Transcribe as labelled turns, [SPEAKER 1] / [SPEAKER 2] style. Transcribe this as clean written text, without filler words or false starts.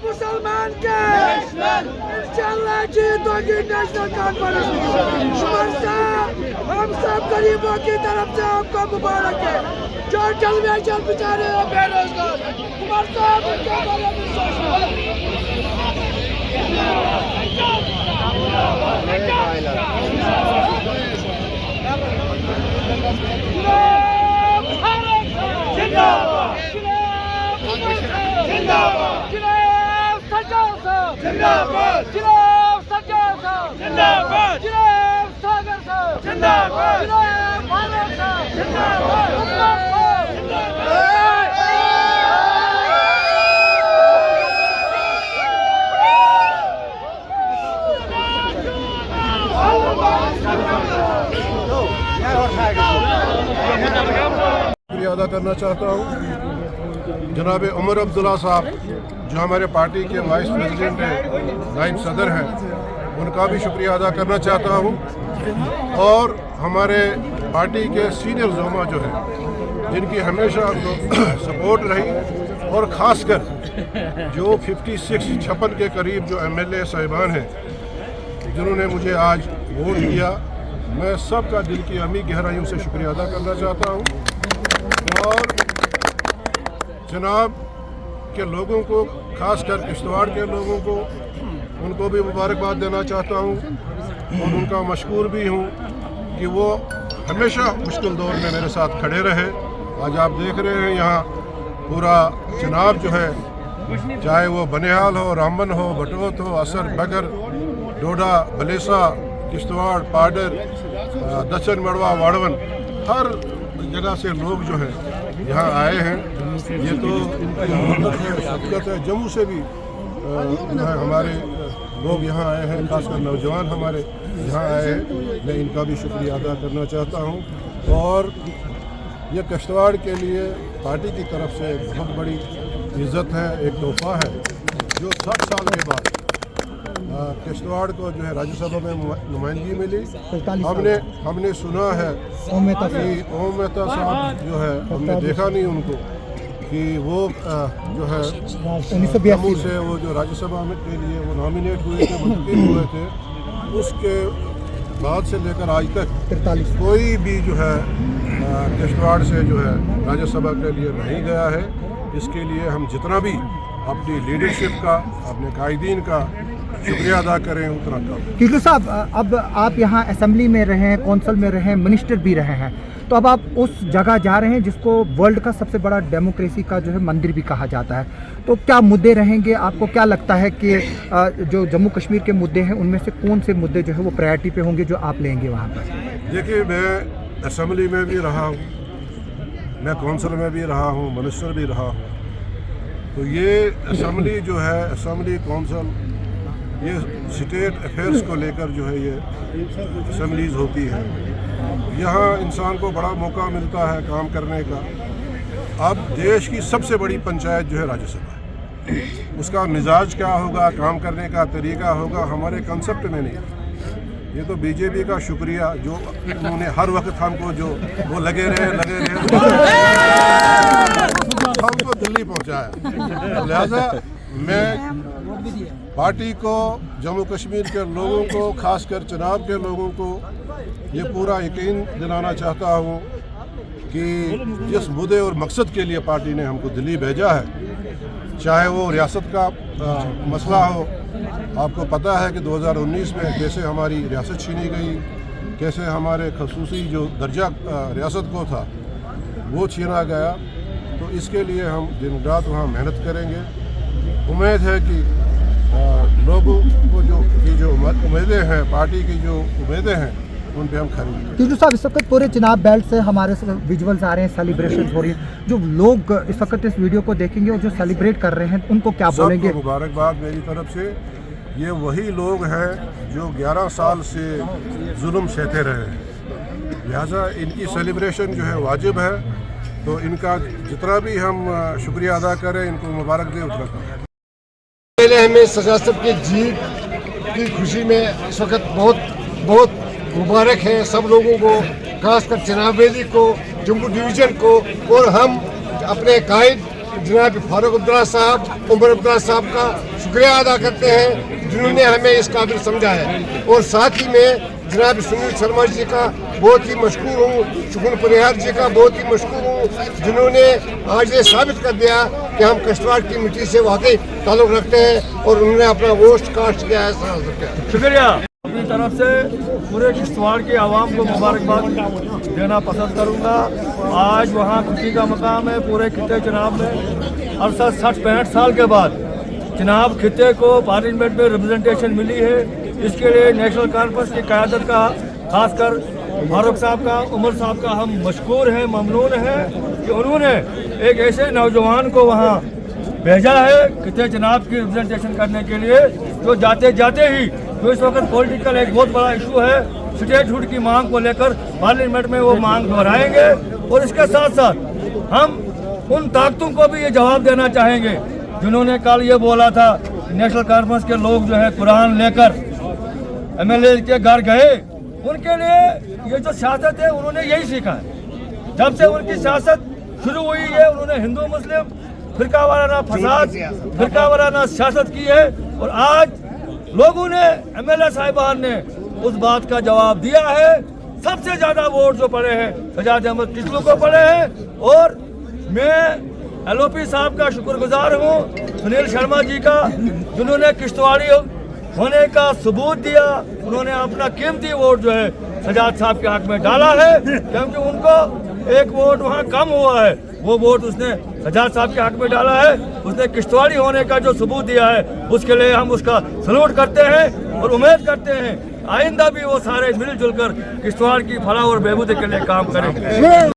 [SPEAKER 1] मुसलमान के इंशाल्लाह जीत होगी नेशनल कॉन्फ्रेंस। कुमार साहब, हम सब गरीबों की तरफ से आपको मुबारक है। जो जलवे जल बेचारे हैं बेरोजगार, कुमार साहब उनके बारे में सोचना। जिंदाबाद जिनाब सज्जाद साहब, जिंदाबाद जिनाब सागर साहब, जिंदाबाद जिनाब फारूक साहब, जिंदाबाद
[SPEAKER 2] शुक्रिया अदा करना चाहता हूँ जनाब उमर अब्दुल्ला साहब जो हमारे पार्टी के वाइस प्रेसिडेंट हैं, नायब सदर हैं, उनका भी शुक्रिया अदा करना चाहता हूँ। और हमारे पार्टी के सीनियर ज़ोमा जो है, जिनकी हमेशा सपोर्ट रही, और ख़ासकर जो 56 के करीब जो MLA साहिबान हैं जिन्होंने मुझे आज वोट दिया, मैं सबका दिल की अमी गहराइयों से शुक्रिया अदा करना चाहता हूँ। और जनाब के लोगों को, खासकर किश्तवाड़ के लोगों को, उनको भी मुबारकबाद देना चाहता हूँ और उनका मशकूर भी हूँ कि वो हमेशा मुश्किल दौर में मेरे साथ खड़े रहे। आज आप देख रहे हैं यहाँ पूरा चुनाव जो है, चाहे वो बनिहाल हो, रामबन हो, बटोत हो, असर, बगर, डोडा, बलेसा, किश्तवाड़, पाडर, दक्षिण मड़वा, वाड़वन, हर जगह से लोग जो हैं यहाँ आए हैं। ये तो सबकत है। जम्मू से भी हमारे लोग यहाँ आए हैं, खासकर नौजवान हमारे यहाँ आए हैं। मैं इनका भी शुक्रिया अदा करना चाहता हूँ। और ये किश्तवाड़ के लिए पार्टी की तरफ से बहुत बड़ी इज़्ज़त है, एक तोहफ़ा है जो 60 साल के बाद किश्तवाड़ को जो है राज्यसभा में नुमाइंदगी मिली। हमने सुना है कि ओम मेहता साहब जो है, हमने देखा नहीं उनको कि वो जो है जम्मू से वो जो राज्यसभा में के लिए वो नॉमिनेट हुए थे, मुंतखब हुए थे, उसके बाद से लेकर आज तक कोई भी जो है किश्तवाड़ से जो है राज्यसभा के लिए नहीं गया है। इसके लिए हम जितना भी अपनी लीडरशिप का, अपने कायदीन का शुक्रिया अदा करें उतना कम।
[SPEAKER 3] किशोर साहब, अब आप यहाँ असेंबली में रहे हैं, कौंसल में रहे हैं, मिनिस्टर भी रहे हैं, तो अब आप उस जगह जा रहे हैं जिसको वर्ल्ड का सबसे बड़ा डेमोक्रेसी का जो है मंदिर भी कहा जाता है, तो क्या मुद्दे रहेंगे? आपको क्या लगता है कि जो जम्मू कश्मीर के मुद्दे हैं उनमें से कौन से मुद्दे जो है वो प्रायोरिटी पे होंगे जो आप लेंगे वहाँ पर?
[SPEAKER 2] देखिए, मैं असेंबली में भी रहा हूँ, मैं कौंसल में भी रहा हूँ, मिनिस्टर भी रहा हूँ। तो ये असेंबली जो है, असेंबली कौंसल, ये स्टेट अफेयर्स को लेकर जो है ये असेंबलीज होती है। यहाँ इंसान को बड़ा मौका मिलता है काम करने का। अब देश की सबसे बड़ी पंचायत जो है राज्यसभा, उसका मिजाज क्या होगा, काम करने का तरीका होगा, हमारे कंसेप्ट में नहीं। ये तो बीजेपी का शुक्रिया जो उन्होंने हर वक्त हमको जो वो लगे रहे हमको दिल्ली पहुँचाया। लिहाजा मैं पार्टी को, जम्मू कश्मीर के लोगों को, खासकर चुनाव के लोगों को ये पूरा यकीन दिलाना चाहता हूँ कि जिस मुद्दे और मकसद के लिए पार्टी ने हमको दिल्ली भेजा है, चाहे वो रियासत का मसला हो। आपको पता है कि 2019 में कैसे हमारी रियासत छीनी गई, कैसे हमारे खसूसी जो दर्जा रियासत को था वो छीना गया। तो इसके लिए हम दिन रात वहाँ मेहनत करेंगे। उम्मीद है कि लोगों को जो उम्मीदें हैं, पार्टी की जो उम्मीदें हैं, उन पे हम खरीदेंगे।
[SPEAKER 3] किशोर साहब, इस वक्त पूरे चुनाव बेल्ट से हमारे विजुअल्स आ रहे हैं, सेलिब्रेशन हो रही है, जो लोग इस वक्त इस वीडियो को देखेंगे और जो सेलिब्रेट कर रहे हैं उनको क्या बोलेंगे?
[SPEAKER 2] मुबारकबाद मेरी तरफ से। ये वही लोग हैं जो 11 साल से जुल्म सहते रहे हैं, लिहाजा इनकी सेलिब्रेशन जो है वाजिब है। तो इनका जितना भी हम शुक्रिया अदा करें, इनको मुबारक दें उतना कम।
[SPEAKER 4] पहले हमें सजा साहब की जीत की खुशी में इस वक्त बहुत बहुत मुबारक है सब लोगों को, खासकर जनाब वैली को, जम्मू डिवीज़न को, और हम अपने कायद जनाब फारूक अब्दुल्ला साहब, उमर अब्दुल्ला साहब का शुक्रिया अदा करते हैं जिन्होंने हमें इस काबिल समझा है। और साथ ही में जनाब सुनील शर्मा जी का बहुत ही मशकूर हूँ, शुकुन परिहार जी का बहुत ही मशकूर हूँ जिन्होंने आज ये साबित कर दिया कि हम किश्तवाड़ की मिट्टी से वाकई ताल्लुक़ रखते हैं और उन्होंने अपना वोट कास्ट किया है।
[SPEAKER 5] शुक्रिया। अपनी तरफ से पूरे किश्तवाड़ के आवाम को मुबारकबाद देना पसंद करूंगा। आज वहाँ खुशी का मकाम है पूरे खिते जनाब में। अरसा 60-65 साल के बाद जनाब खिते को पार्लियामेंट में रिप्रेजेंटेशन मिली है। इसके लिए नेशनल कॉन्फ्रेंस की क़यादत का, खासकर फारूक साहब का, उमर साहब का हम मशकूर हैं, ममनून हैं कि उन्होंने एक ऐसे नौजवान को वहाँ भेजा है खिते जनाब की रिप्रेजेंटेशन करने के लिए, जो जाते जाते ही तो इस वक्त पॉलिटिकल एक बहुत बड़ा इशू है, स्टेटहुड की मांग को लेकर पार्लियामेंट में वो मांग दोहराएंगे। और इसके साथ साथ हम उन ताकतों को भी ये जवाब देना चाहेंगे जिन्होंने कल ये बोला था नेशनल कॉन्फ्रेंस के लोग जो है कुरान लेकर एमएलए के घर गए। उनके लिए ये जो सियासत है उन्होंने यही सीखा है। जब से उनकी सियासत शुरू हुई है उन्होंने हिंदू मुस्लिम फिरका वाराना फसाद, फिरका वाराना सियासत की है। और आज लोगों ने, एमएलए साहिबान ने उस बात का जवाब दिया है। सबसे ज्यादा वोट जो पड़े हैं सजाद अहमद किचलू को पड़े हैं। और मैं एलओपी साहब का शुक्रगुजार हूँ, सुनील शर्मा जी का, जिन्होंने किश्तवाड़ी होने का सबूत दिया। उन्होंने अपना कीमती वोट जो है सजाद साहब के हक में डाला है, क्योंकि उनको एक वोट वहाँ कम हुआ है, वो वोट उसने सजाद साहब के हक में डाला है। उसने किश्तवाड़ी होने का जो सबूत दिया है उसके लिए हम उसका सलूट करते हैं और उम्मीद करते हैं आइंदा भी वो सारे मिलजुल कर किश्तवाड़ की फलाह और बहबूदी के लिए काम करेंगे।